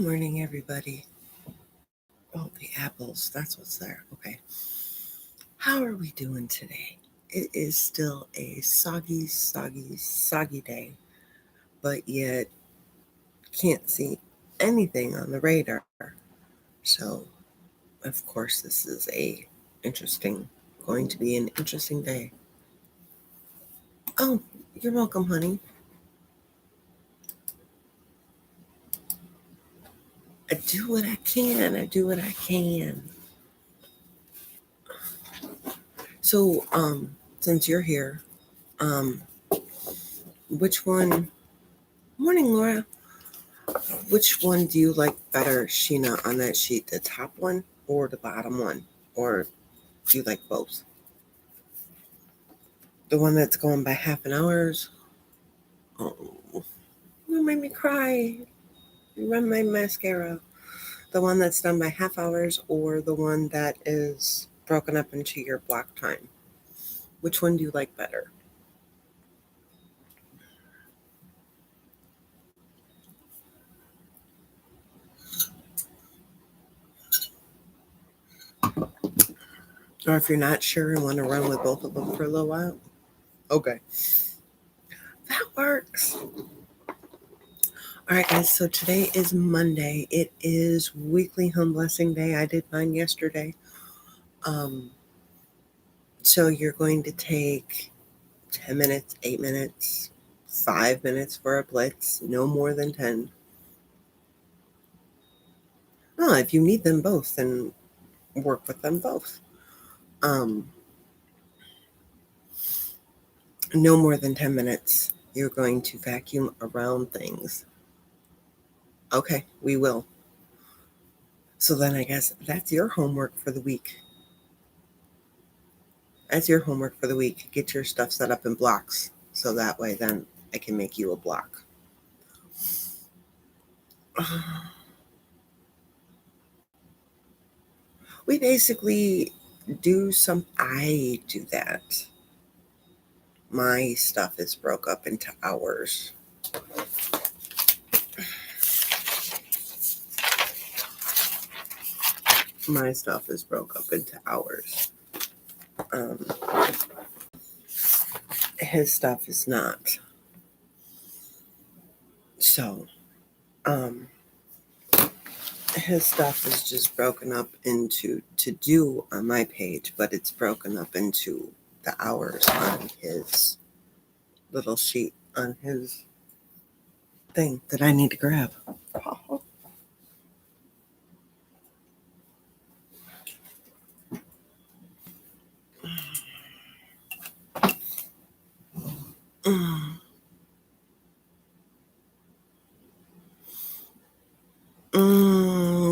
morning, everybody. Oh, the apples. That's what's there. Okay. How are we doing today? It is still a soggy day, but yet can't see anything on the radar. So, of course, this is going to be an interesting day. Oh, you're welcome, honey. I do what I can. I do what I can. So, since you're here, um, which one? Morning, Laura. Which one do you like better, Sheena, on that sheet? The top one or the bottom one? Or do you like both? The one that's going by half an hours? Oh, you made me cry. You run my mascara. The one that's done by half hours or the one that is broken up into your block time? Which one do you like better? Or if you're not sure and want to run with both of them for a little while? Okay, that works. All right, guys, so today is Monday. It is weekly home blessing day. I did mine yesterday. Um, so you're going to take 10 minutes, 8 minutes, 5 minutes for a blitz, no more than 10. Oh, if you need them both, then work with them both. Um, no more than 10 minutes. You're going to vacuum around things. Okay, we will. So then I guess that's your homework for the week. That's your homework for the week. Get your stuff set up in blocks. So that way then I can make you a block. We basically I do that. My stuff is broke up into hours. My stuff is broke up into hours. His stuff is not. So, his stuff is just broken up into to do on my page, but it's broken up into the hours on his little sheet on his thing that I need to grab.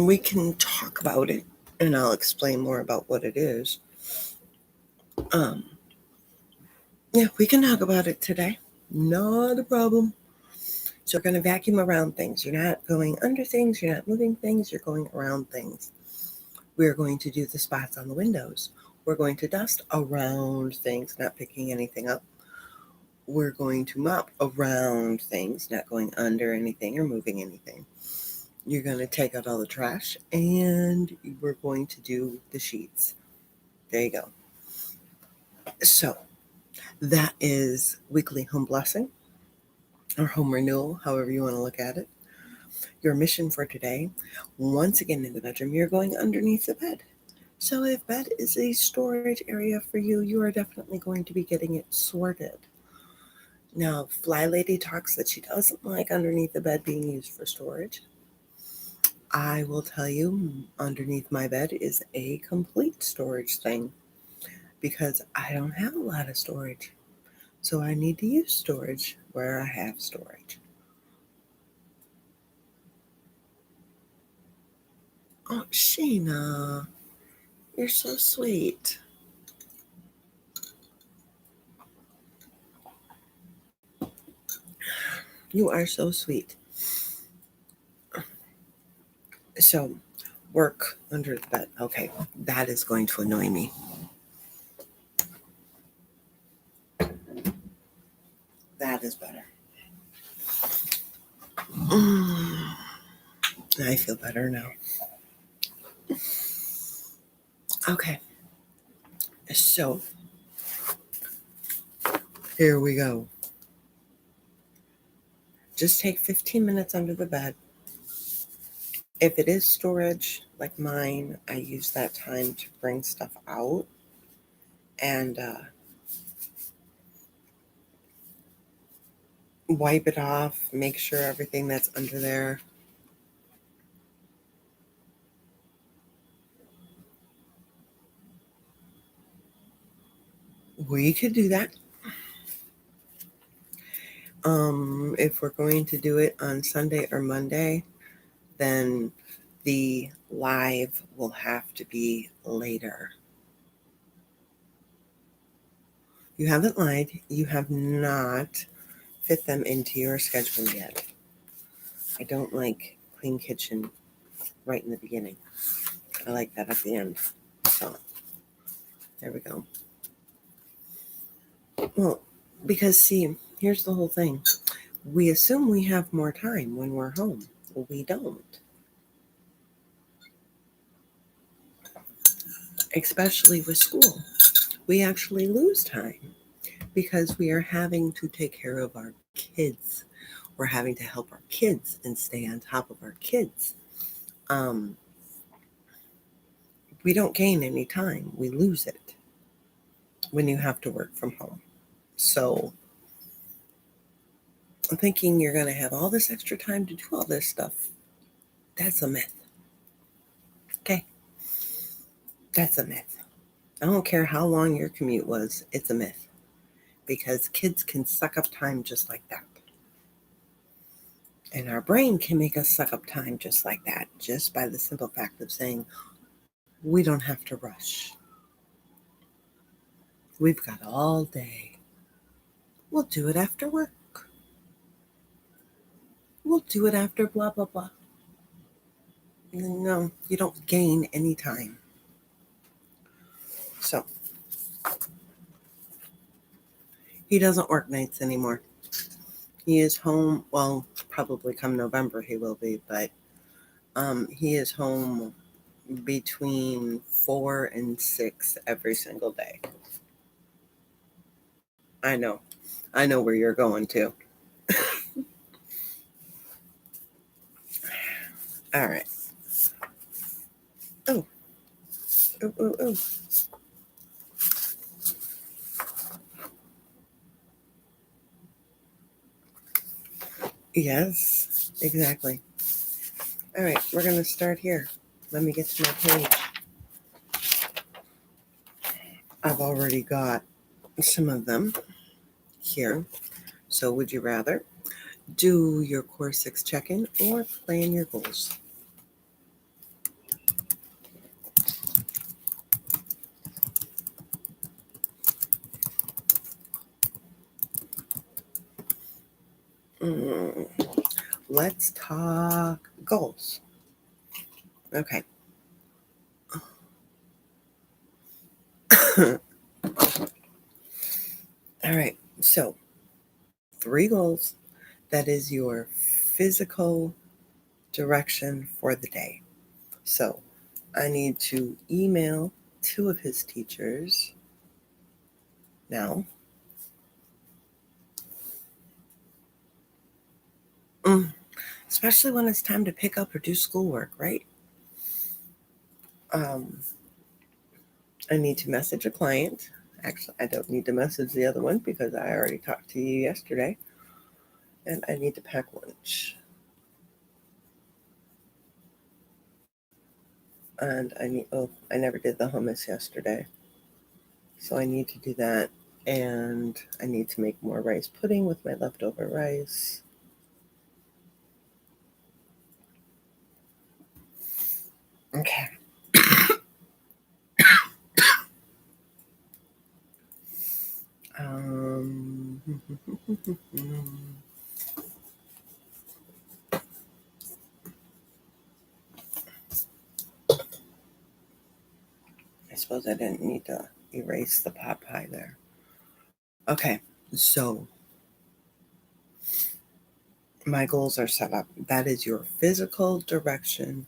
We can talk about it, and I'll explain more about what it is. Yeah, we can talk about it today. Not a problem. So we're going to vacuum around things. You're not going under things. You're not moving things. You're going around things. We're going to do the spots on the windows. We're going to dust around things, not picking anything up. We're going to mop around things, not going under anything or moving anything. You're going to take out all the trash, and we're going to do the sheets. There you go. So that is weekly home blessing or home renewal, however you want to look at it. Your mission for today, once again in the bedroom, you're going underneath the bed. So if bed is a storage area for you, you are definitely going to be getting it sorted. Now, Fly Lady talks that she doesn't like underneath the bed being used for storage. I will tell you, underneath my bed is a complete storage thing because I don't have a lot of storage. So I need to use storage where I have storage. Oh, Sheena, you're so sweet. You are so sweet. So, work under the bed. Okay, that is going to annoy me. That is better. I feel better now. Okay. So here we go. Just take 15 minutes under the bed. If it is storage like mine, I use that time to bring stuff out and wipe it off, make sure everything that's under there. We could do that. If we're going to do it on Sunday or Monday, then the live will have to be later. You haven't lied. You have not fit them into your schedule yet. I don't like clean kitchen right in the beginning. I like that at the end. So there we go. Well, because see, here's the whole thing. We assume we have more time when we're home. We don't. Especially with school. We actually lose time because we are having to take care of our kids. We're having to help our kids and stay on top of our kids. We don't gain any time. We lose it when you have to work from home. So I'm thinking you're going to have all this extra time to do all this stuff. That's a myth. Okay. That's a myth. I don't care how long your commute was. It's a myth because kids can suck up time just like that. And our brain can make us suck up time just like that, just by the simple fact of saying, we don't have to rush. We've got all day. We'll do it after work. We'll do it after blah, blah, blah. No, you don't gain any time. So, he doesn't work nights anymore. He is home, well, probably come November he will be, but he is home between 4 and 6 every single day. I know where you're going to. All right. Oh. Yes, exactly. All right, we're going to start here. Let me get to my page. I've already got some of them here. So would you rather do your Core 6 check-in or plan your goals? Let's talk goals. Okay. All right. So 3 goals. That is your physical direction for the day. So I need to email 2 of his teachers now. Especially when it's time to pick up or do schoolwork, right? I need to message a client. Actually, I don't need to message the other one because I already talked to you yesterday. And I need to pack lunch. And I never did the hummus yesterday. So I need to do that. And I need to make more rice pudding with my leftover rice. Okay. I suppose I didn't need to erase the pot pie there. Okay, so my goals are set up. That is your physical direction.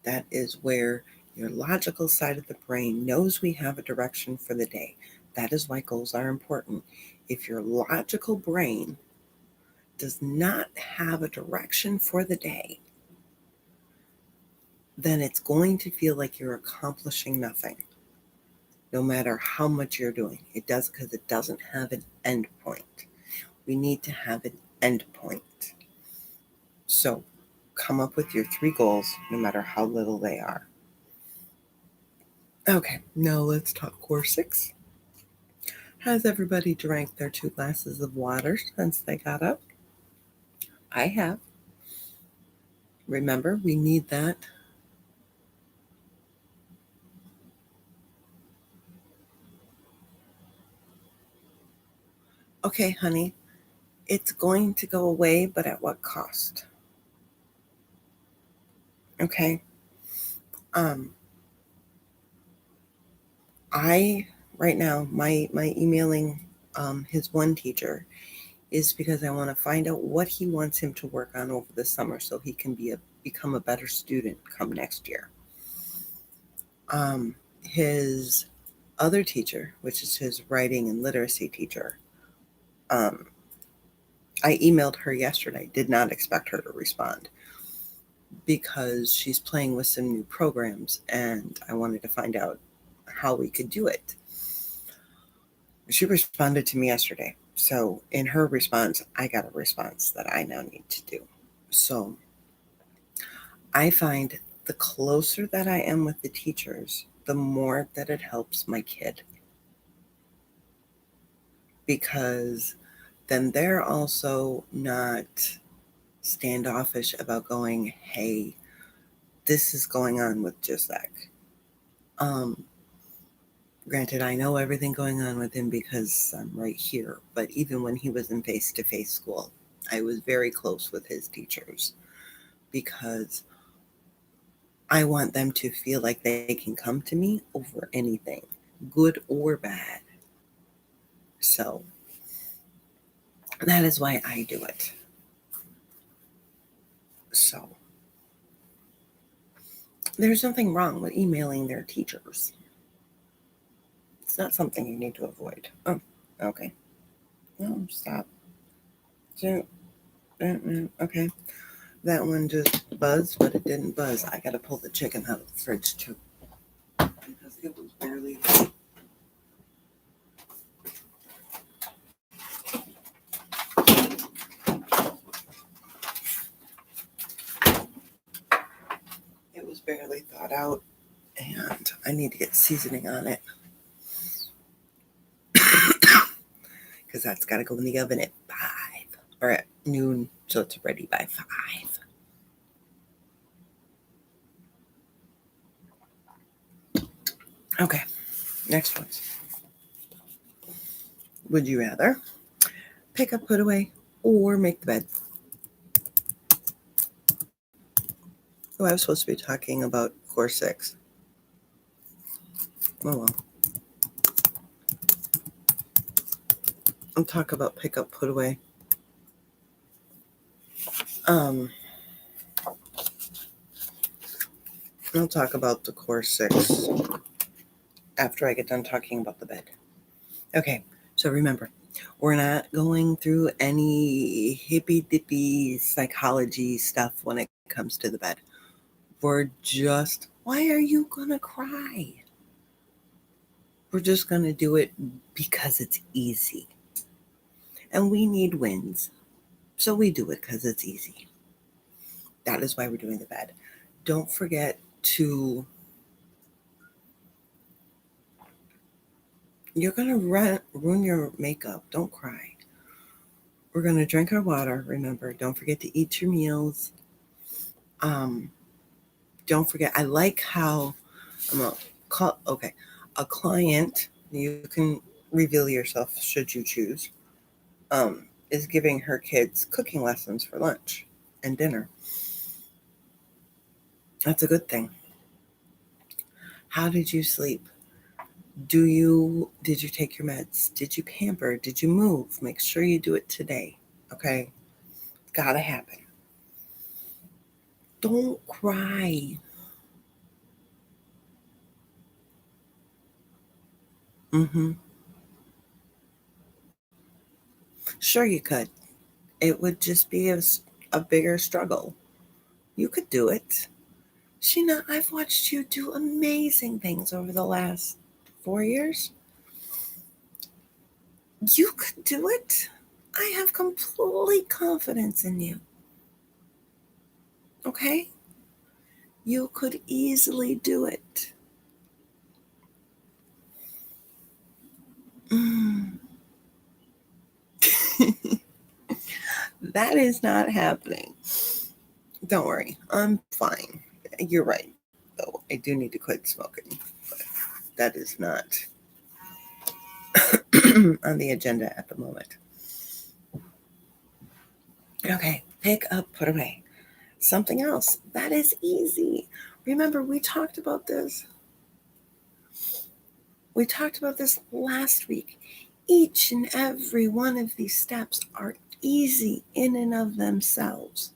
That is where your logical side of the brain knows we have a direction for the day. That is why goals are important. If your logical brain does not have a direction for the day, then it's going to feel like you're accomplishing nothing, no matter how much you're doing. It does, because it doesn't have an end point. We need to have an end point. So come up with your 3 goals, no matter how little they are. Okay, now let's talk Core 6. Has everybody drank their 2 glasses of water since they got up? I have. Remember, we need that. Okay, honey, it's going to go away, but at what cost? Okay. I right now my emailing his one teacher is because I want to find out what he wants him to work on over the summer so he can become a better student come next year. His other teacher, which is his writing and literacy teacher, I emailed her yesterday, did not expect her to respond because she's playing with some new programs and I wanted to find out how we could do it. She responded to me yesterday. So in her response, I got a response that I now need to do. So I find the closer that I am with the teachers, the more that it helps my kid. Because then they're also not standoffish about going, hey, this is going on with Gisek. Granted, I know everything going on with him because I'm right here, but even when he was in face-to-face school, I was very close with his teachers because I want them to feel like they can come to me over anything, good or bad. So that is why I do it. So there's nothing wrong with emailing their teachers. It's not something you need to avoid. Oh, okay. No, stop. Okay. That one just buzzed, but it didn't buzz. I gotta pull the chicken out of the fridge too. Because it was barely. It was barely thawed out, and I need to get seasoning on it. Because that's gotta go in the oven at 5 or at noon, so it's ready by 5. Okay, next ones. Would you rather pick up, put away, or make the bed? Oh, I was supposed to be talking about Core 6. Oh well. I'll talk about pick up, put away. I'll talk about the Core 6 after I get done talking about the bed. Okay, so remember, we're not going through any hippy-dippy psychology stuff when it comes to the bed. We're just, why are you gonna cry? We're just gonna do it because it's easy. And we need wins. So we do it because it's easy. That is why we're doing the bed. Don't forget to, you're gonna ruin your makeup. Don't cry. We're gonna drink our water. Remember, don't forget to eat your meals. Don't forget, I like how a client, you can reveal yourself should you choose, is giving her kids cooking lessons for lunch and dinner. That's a good thing. How did you sleep? Did you take your meds? Did you pamper? Did you move? Make sure you do it today. Okay. Gotta happen. Don't cry. Mm-hmm. Sure, you could. It would just be a bigger struggle. You could do it. Sheena, I've watched you do amazing things over the last 4 years. You could do it. I have complete confidence in you. Okay? You could easily do it. Mm. That is not happening. Don't worry. I'm fine. You're right, though. I do need to quit smoking. But that is not on the agenda at the moment. Okay, pick up, put away. Something else. That is easy. Remember, we talked about this. We talked about this last week. Each and every one of these steps are easy in and of themselves.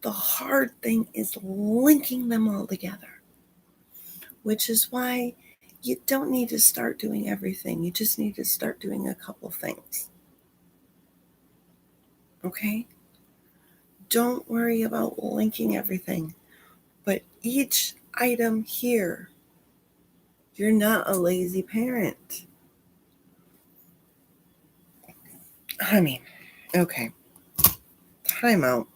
The hard thing is linking them all together, which is why you don't need to start doing everything. You just need to start doing a couple things. Okay? Don't worry about linking everything, but each item here, you're not a lazy parent. I mean, okay, time out.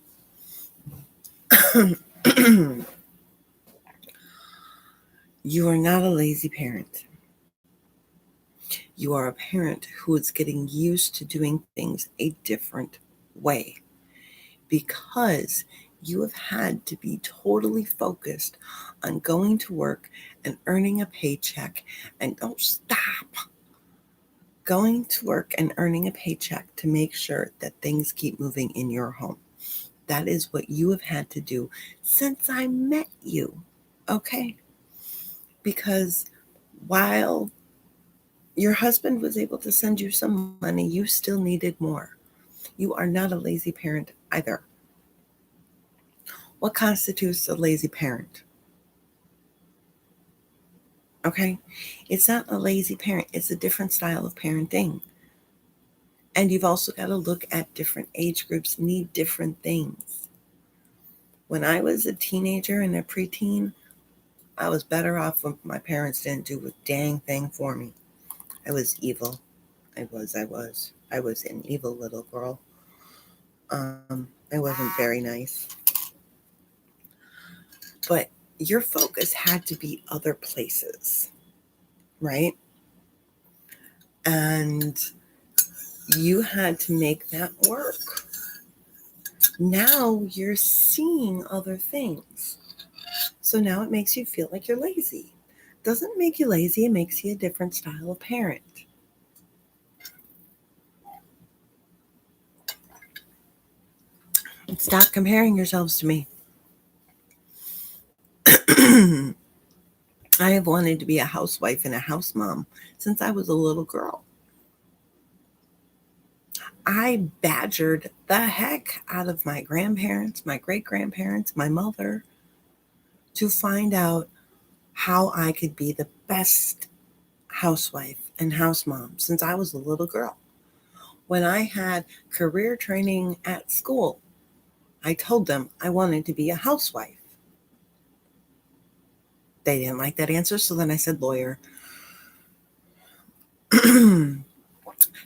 You are not a lazy parent. You are a parent who is getting used to doing things a different way because you have had to be totally focused on going to work and earning a paycheck. And don't stop going to work and earning a paycheck to make sure that things keep moving in your home. That is what you have had to do since I met you. Okay? Because while your husband was able to send you some money, you still needed more. You are not a lazy parent either. What constitutes a lazy parent? Okay? It's not a lazy parent, it's a different style of parenting. And you've also got to look at different age groups need different things. When I was a teenager and a preteen, I was better off when my parents didn't do a dang thing for me. I was evil. I was an evil little girl. I wasn't very nice. But your focus had to be other places, right? And you had to make that work. Now you're seeing other things. So now it makes you feel like you're lazy. Doesn't make you lazy, it makes you a different style of parent. Stop comparing yourselves to me. I have wanted to be a housewife and a house mom since I was a little girl. I badgered the heck out of my grandparents, my great grandparents, my mother to find out how I could be the best housewife and house mom since I was a little girl. When I had career training at school, I told them I wanted to be a housewife. They didn't like that answer, so then I said lawyer.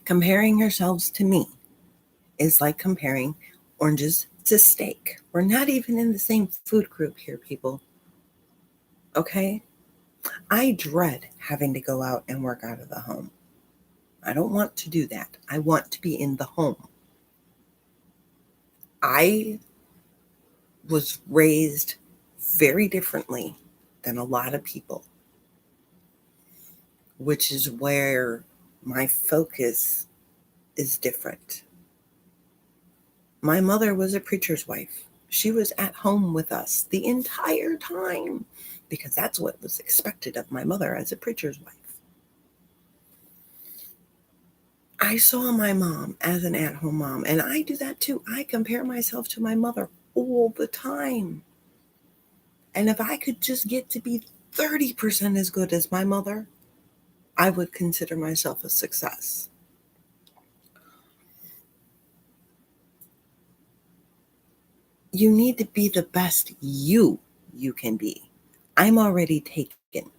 Comparing yourselves to me is like comparing oranges to steak. We're not even in the same food group here, people. Okay? I dread having to go out and work out of the home. I don't want to do that. I want to be in the home. I was raised very differently than a lot of people, which is where my focus is different. My mother was a preacher's wife. She was at home with us the entire time because that's what was expected of my mother as a preacher's wife. I saw my mom as an at-home mom, and I do that too. I compare myself to my mother all the time. And if I could just get to be 30% as good as my mother, I would consider myself a success. You need to be the best you can be. I'm already taken.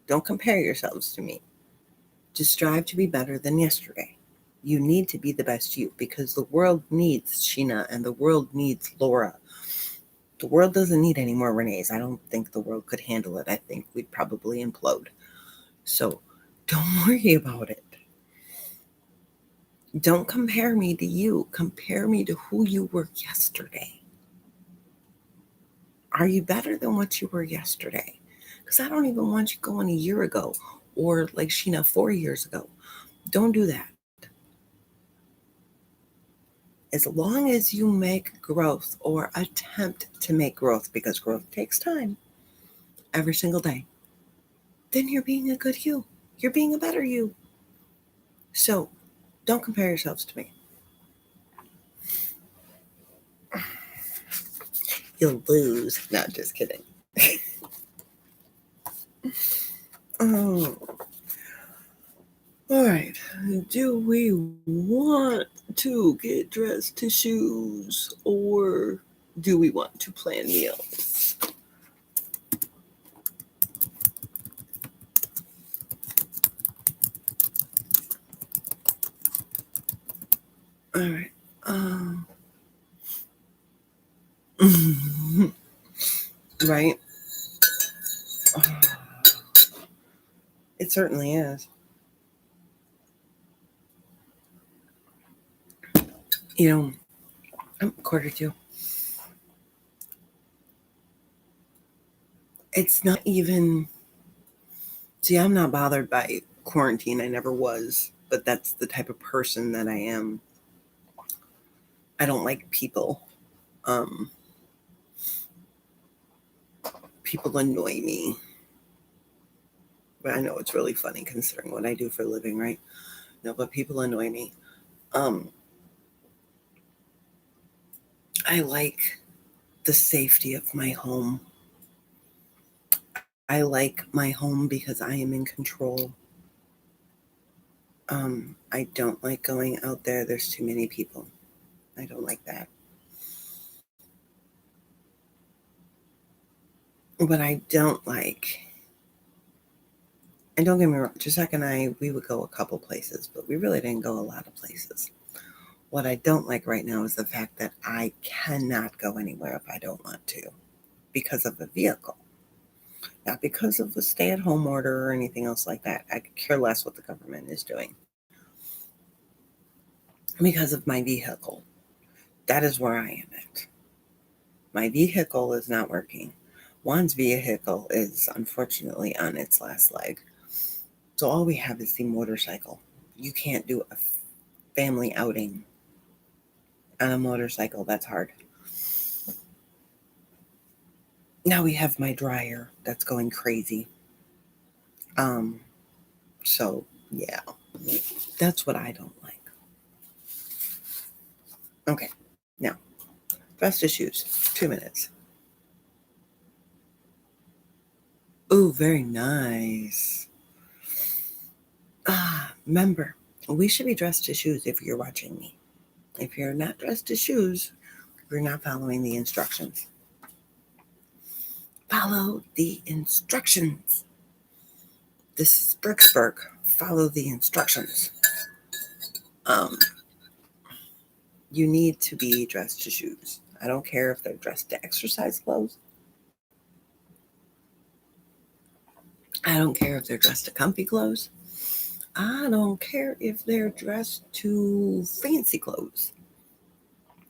Don't compare yourselves to me. Just strive to be better than yesterday. You need to be the best you because the world needs Sheena and the world needs Laura. The world doesn't need any more Renees. I don't think the world could handle it. I think we'd probably implode. So don't worry about it. Don't compare me to you. Compare me to who you were yesterday. Are you better than what you were yesterday? Because I don't even want you going a year ago or like Sheena 4 years ago. Don't do that. As long as you make growth or attempt to make growth, because growth takes time every single day, then you're being a good you. You're being a better you. So don't compare yourselves to me. You'll lose. No, just kidding. Oh, all right. Do we want to get dressed to shoes or do we want to plan meals? All right. Right. It certainly is. You know, I'm 1:45. It's not even, see, I'm not bothered by quarantine. I never was, but that's the type of person that I am. I don't like people. Um, People annoy me. But I know it's really funny considering what I do for a living, right? No, but people annoy me. Um, I like the safety of my home. I like my home because I am in control. I don't like going out there. There's too many people. I don't like that. What I don't like, and don't get me wrong, Jacek and I, we would go a couple places, but we really didn't go a lot of places. What I don't like right now is the fact that I cannot go anywhere if I don't want to because of a vehicle. Not because of the stay-at-home order or anything else like that. I could care less what the government is doing. Because of my vehicle. That is where I am at. My vehicle is not working. Juan's vehicle is unfortunately on its last leg. So all we have is the motorcycle. You can't do a family outing on a motorcycle. That's hard. Now we have my dryer that's going crazy. Um, so yeah, that's what I don't like. Okay, now dress issues. 2 minutes. Ooh, very nice. Remember, we should be dressed to shoes if you're watching me. If you're not dressed to shoes, you're not following the instructions. Follow the instructions. This is Bricksburg. Follow the instructions. Um, you need to be dressed to shoes. I don't care if they're dressed to exercise clothes. I don't care if they're dressed to comfy clothes. I don't care if they're dressed to fancy clothes.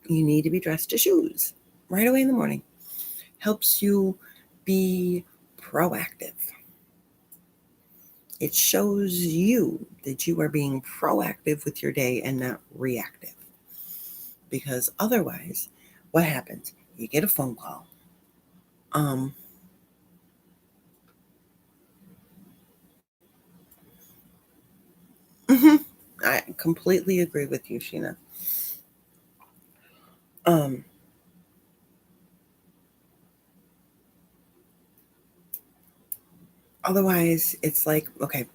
You need to be dressed to shoes right away in the morning. Helps you be proactive. It shows you that you are being proactive with your day and not reactive. Because otherwise, what happens? You get a phone call. Um, I completely agree with you, Sheena. Otherwise, it's like, okay,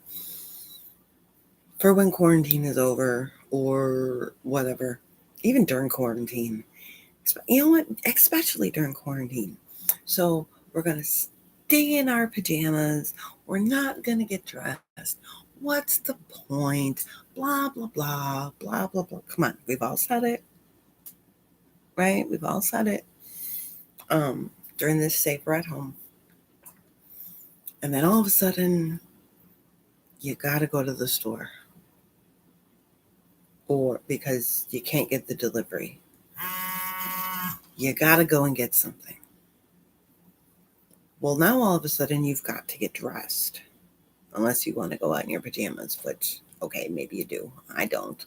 for when quarantine is over or whatever, even during quarantine, you know what? Especially during quarantine. So we're going to stay in our pajamas. We're not going to get dressed. What's the point? Blah, blah, blah, blah, blah, blah. Come on. We've all said it, right? We've all said it during this safer at home. And then all of a sudden, you got to go to the store or because you can't get the delivery. You got to go and get something. Well, now all of a sudden you've got to get dressed. Unless you want to go out in your pajamas, which, okay, maybe you do. I don't.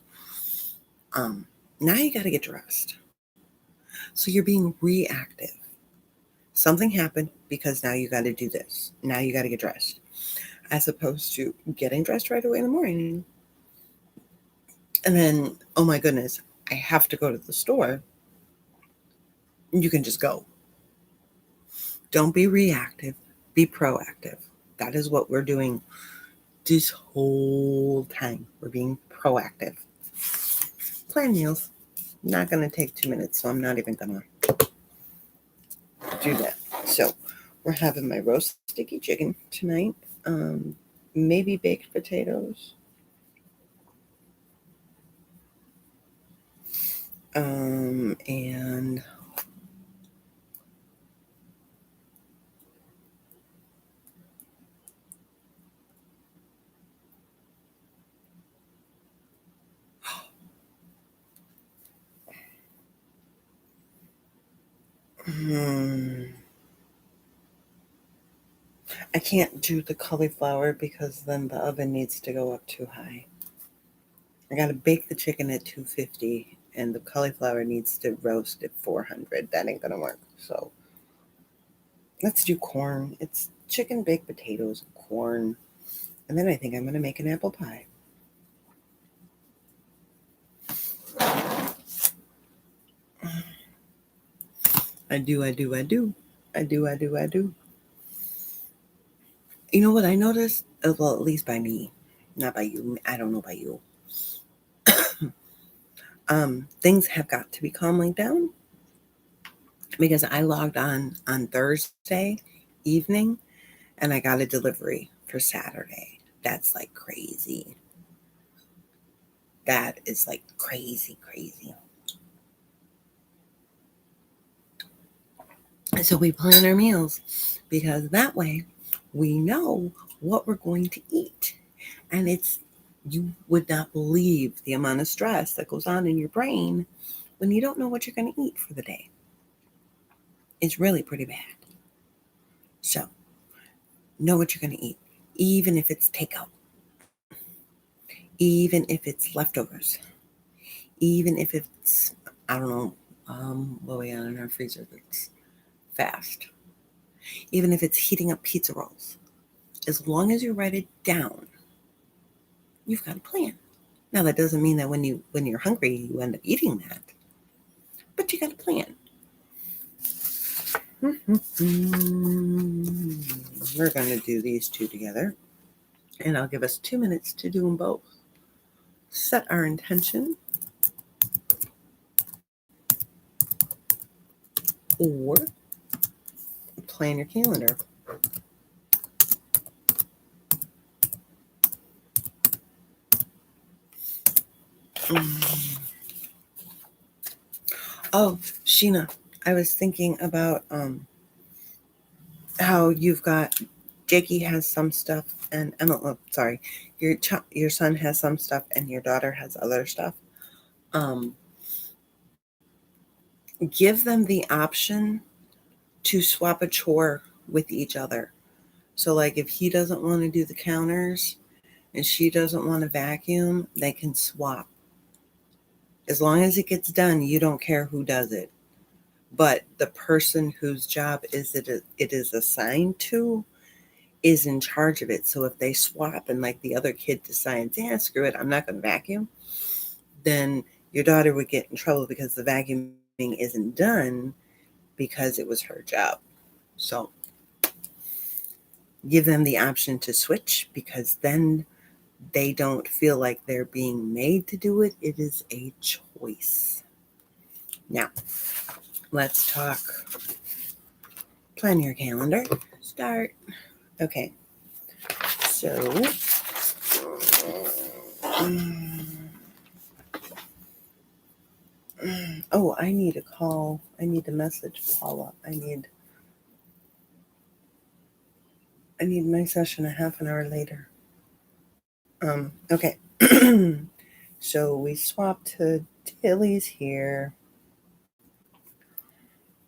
Now you got to get dressed. So you're being reactive. Something happened because now you got to do this. Now you got to get dressed. As opposed to getting dressed right away in the morning. And then, oh my goodness, I have to go to the store. You can just go. Don't be reactive. Be proactive. That is what we're doing this whole time. We're being proactive. Plan meals. Not going to take 2 minutes, so I'm not even going to do that. So we're having my roast sticky chicken tonight. Maybe baked potatoes. And I can't do the cauliflower because then the oven needs to go up too high. I got to bake the chicken at 250 and the cauliflower needs to roast at 400. That ain't going to work. So let's do corn. It's chicken, baked potatoes, corn. And then I think I'm going to make an apple pie. I do. You know what I noticed? Well, at least by me, not by you. I don't know about you. Things have got to be calming down because I logged on Thursday evening and I got a delivery for Saturday. That's like crazy. That is like crazy. So we plan our meals because that way we know what we're going to eat. And you would not believe the amount of stress that goes on in your brain when you don't know what you're going to eat for the day. It's really pretty bad. So know what you're going to eat, even if it's takeout, even if it's leftovers, even if it's, I don't know, what we got in our freezer that's fast, even if it's heating up pizza rolls. As long as you write it down, you've got a plan. Now that doesn't mean that when you're hungry, you end up eating that, but you got a plan. We're going to do these two together, and I'll give us 2 minutes to do them both. Set our intention, or plan your calendar. Oh, Sheena, I was thinking about how you've got Jakey has some stuff and Emma. Oh, sorry, your son has some stuff and your daughter has other stuff. Give them the option to swap a chore with each other. So, like, if he doesn't want to do the counters and she doesn't want to vacuum, they can swap. As long as it gets done, you don't care who does it. But the person whose job it is assigned to is in charge of it. So if they swap and like the other kid decides, yeah, screw it, I'm not going to vacuum, then your daughter would get in trouble because the vacuuming isn't done because it was her job. So give them the option to switch, because then they don't feel like they're being made to do it. It is a choice. Now, let's talk. Plan your calendar. Start. Okay. So, oh, I need a call. I need to message Paula. I need my session a half an hour later. Okay. So we swapped to Tilly's here.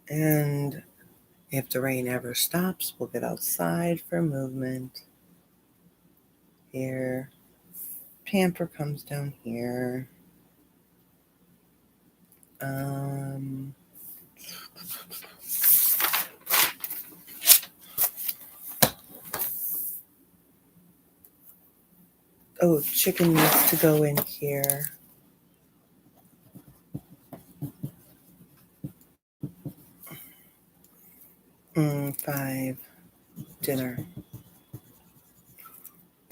And if the rain ever stops, we'll get outside for movement. Here. Pamper comes down here. Oh, chicken needs to go in here. Five. Dinner.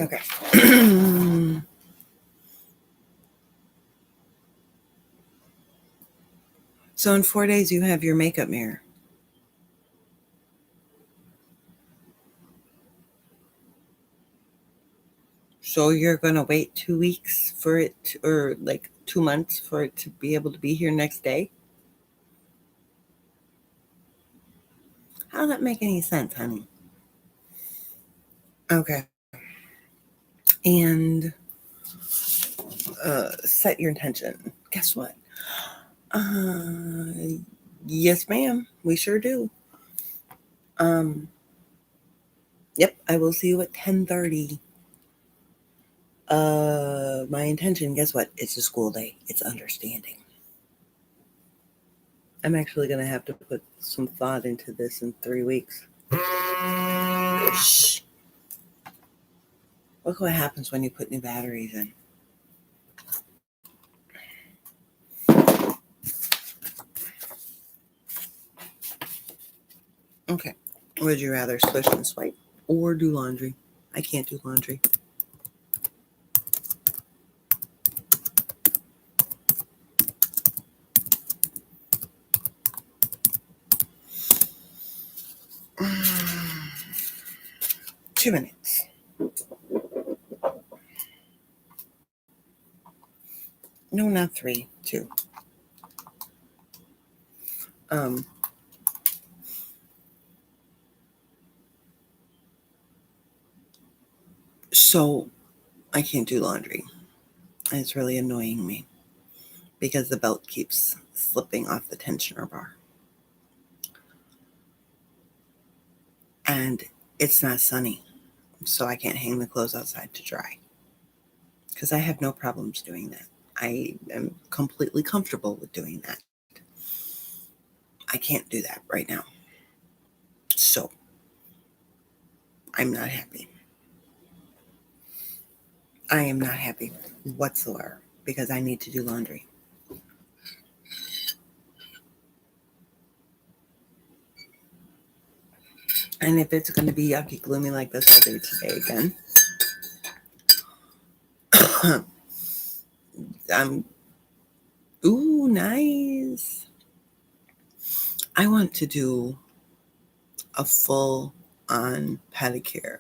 Okay. So in 4 days, you have your makeup mirror. So you're going to wait 2 weeks for it, or like 2 months for it to be able to be here next day? How does that make any sense, honey? Okay. And set your intention. Guess what? Yes, ma'am. We sure do. Yep, I will see you at 10:30. My intention, guess what? It's a school day. It's understanding. I'm actually going to have to put some thought into this in 3 weeks. Shh. Look what happens when you put new batteries in. Okay. Would you rather swish and swipe or do laundry? I can't do laundry. Two minutes. No, not 3. 2. So I can't do laundry. It's really annoying me because the belt keeps slipping off the tensioner bar. And it's not sunny, so I can't hang the clothes outside to dry. Because I have no problems doing that. I am completely comfortable with doing that. I can't do that right now. So I'm not happy. I am not happy whatsoever because I need to do laundry. And if it's going to be yucky, gloomy like this all day today again, ooh, nice. I want to do a full-on pedicure.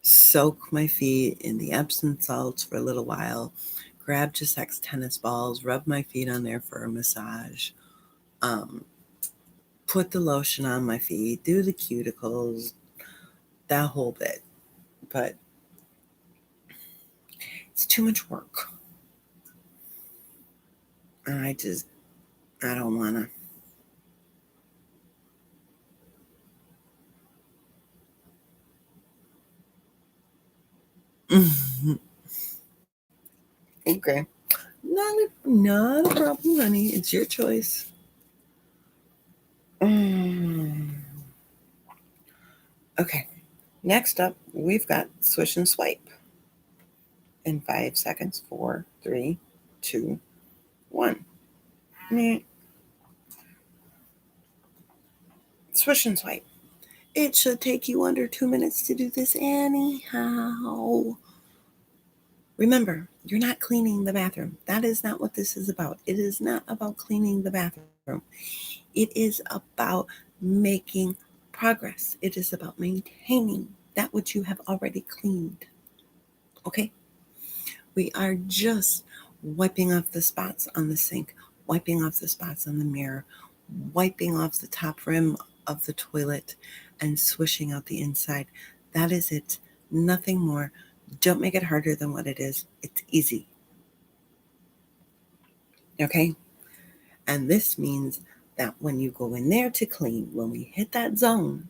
Soak my feet in the Epsom salts for a little while, grab Gisex's tennis balls, rub my feet on there for a massage, put the lotion on my feet, do the cuticles, that whole bit. But it's too much work. And I don't want to. Okay. Not a problem, honey. It's your choice. Okay. Next up, we've got swish and swipe. In 5 seconds, 4, 3, 2, 1. Swish and swipe. It should take you under 2 minutes to do this anyhow. Remember, you're not cleaning the bathroom. That is not what this is about. It is not about cleaning the bathroom. It is about making progress. It is about maintaining that which you have already cleaned. Okay? We are just wiping off the spots on the sink, wiping off the spots on the mirror, wiping off the top rim of the toilet, and swishing out the inside. That is it. Nothing more. Don't make it harder than what it is. It's easy. Okay? And this means that when you go in there to clean, when we hit that zone,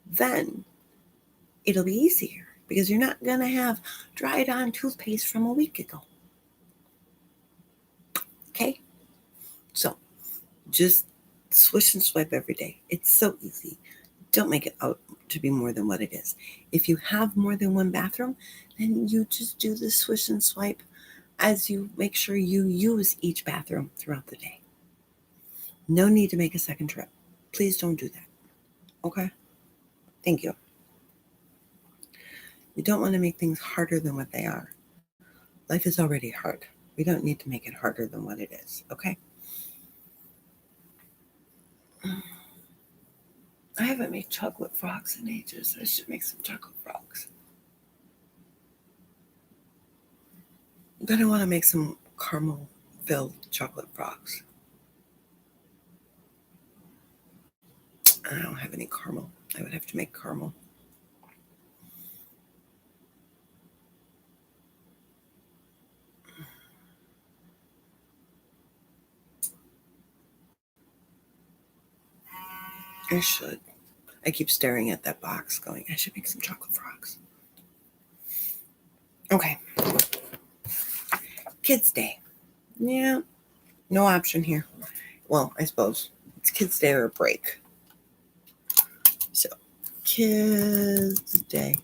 then it'll be easier because you're not going to have dried on toothpaste from a week ago. Okay? So just swish and swipe every day. It's so easy. Don't make it out to be more than what it is. If you have more than one bathroom, then you just do the swish and swipe as you make sure you use each bathroom throughout the day. No need to make a second trip. Please don't do that. Okay? Thank you. You don't want to make things harder than what they are. Life is already hard. We don't need to make it harder than what it is. Okay? I haven't made chocolate frogs in ages. I should make some chocolate frogs. Then I want to make some caramel-filled chocolate frogs. I don't have any caramel. I would have to make caramel. I should. I keep staring at that box going, I should make some chocolate frogs. Okay. Kids Day. Yeah. No option here. Well, I suppose it's Kids Day or a break. So, Kids Day.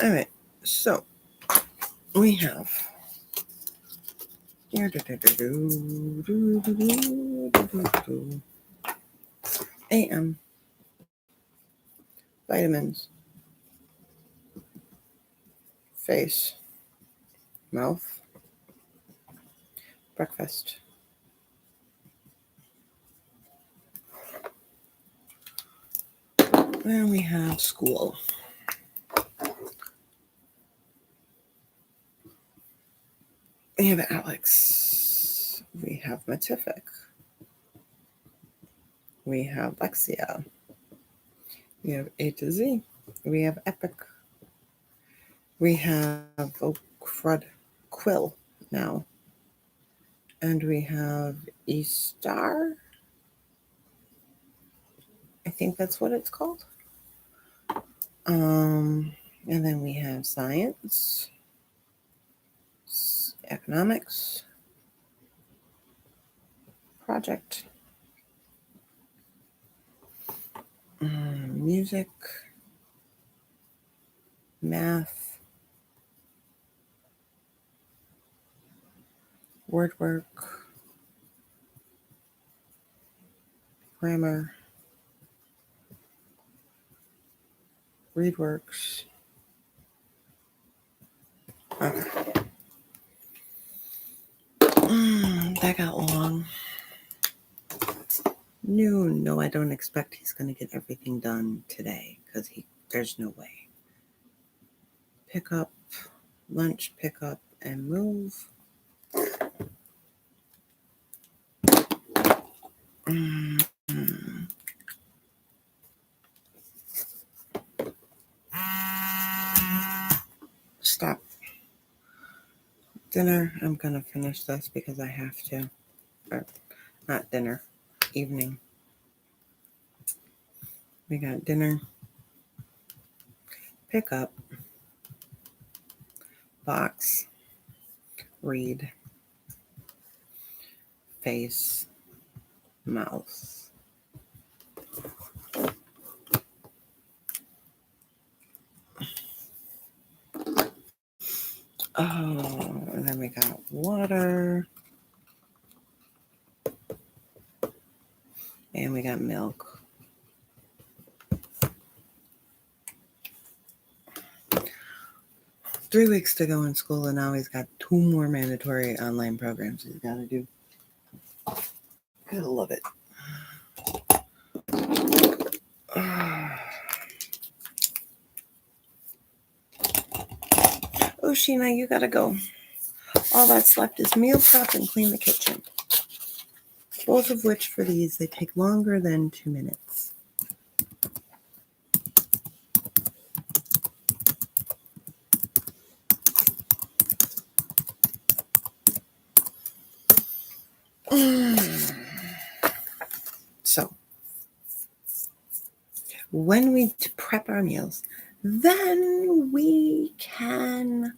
All right. So, we have AM vitamins, face, mouth, breakfast. Then we have school. We have Alex. We have Matific. We have Lexia. We have A to Z. We have Epic. We have Crud Quill now. And we have E-Star. I think that's what it's called. And then we have science, economics, project, music, math, word work, grammar, read works. Okay. That got long. No, I don't expect he's going to get everything done today because there's no way. Pick up, lunch, pick up, and move. Stop. Dinner, I'm going to finish this because I have to. Or, not dinner, evening. We got dinner, pick up, box, read, face, mouth. Oh, and then we got water. And we got milk. Three weeks to go in school, and now he's got 2 more mandatory online programs he's got to do. Gotta love it. Oh, Sheena, you gotta go. All that's left is meal prep and clean the kitchen. Both of which for these, they take longer than 2 minutes. So, when we prep our meals, then we can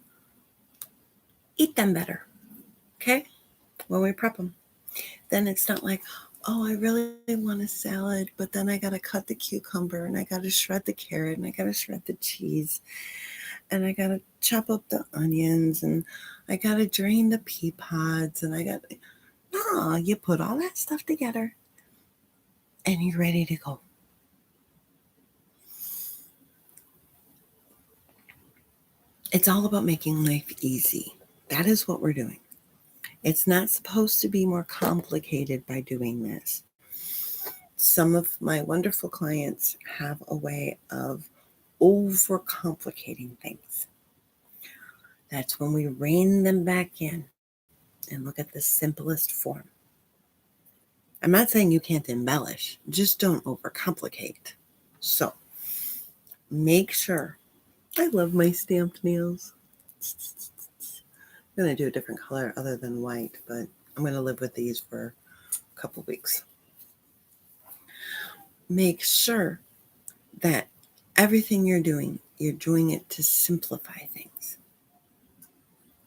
eat them better. Okay? When we prep them. Then it's not like, oh, I really want a salad, but then I got to cut the cucumber and I got to shred the carrot and I got to shred the cheese and I got to chop up the onions and I got to drain the pea pods and no, you put all that stuff together and you're ready to go. It's all about making life easy. That is what we're doing. It's not supposed to be more complicated by doing this. Some of my wonderful clients have a way of overcomplicating things. That's when we rein them back in and look at the simplest form. I'm not saying you can't embellish, just don't overcomplicate. So make sure. I love my stamped nails. I'm going to do a different color other than white, but I'm going to live with these for a couple weeks. Make sure that everything you're doing it to simplify things,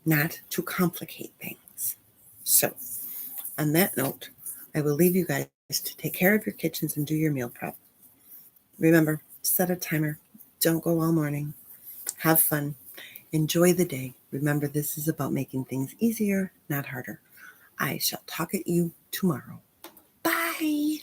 not to complicate things. So, on that note, I will leave you guys to take care of your kitchens and do your meal prep. Remember, set a timer. Don't go all morning. Have fun. Enjoy the day. Remember, this is about making things easier, not harder. I shall talk at you tomorrow. Bye.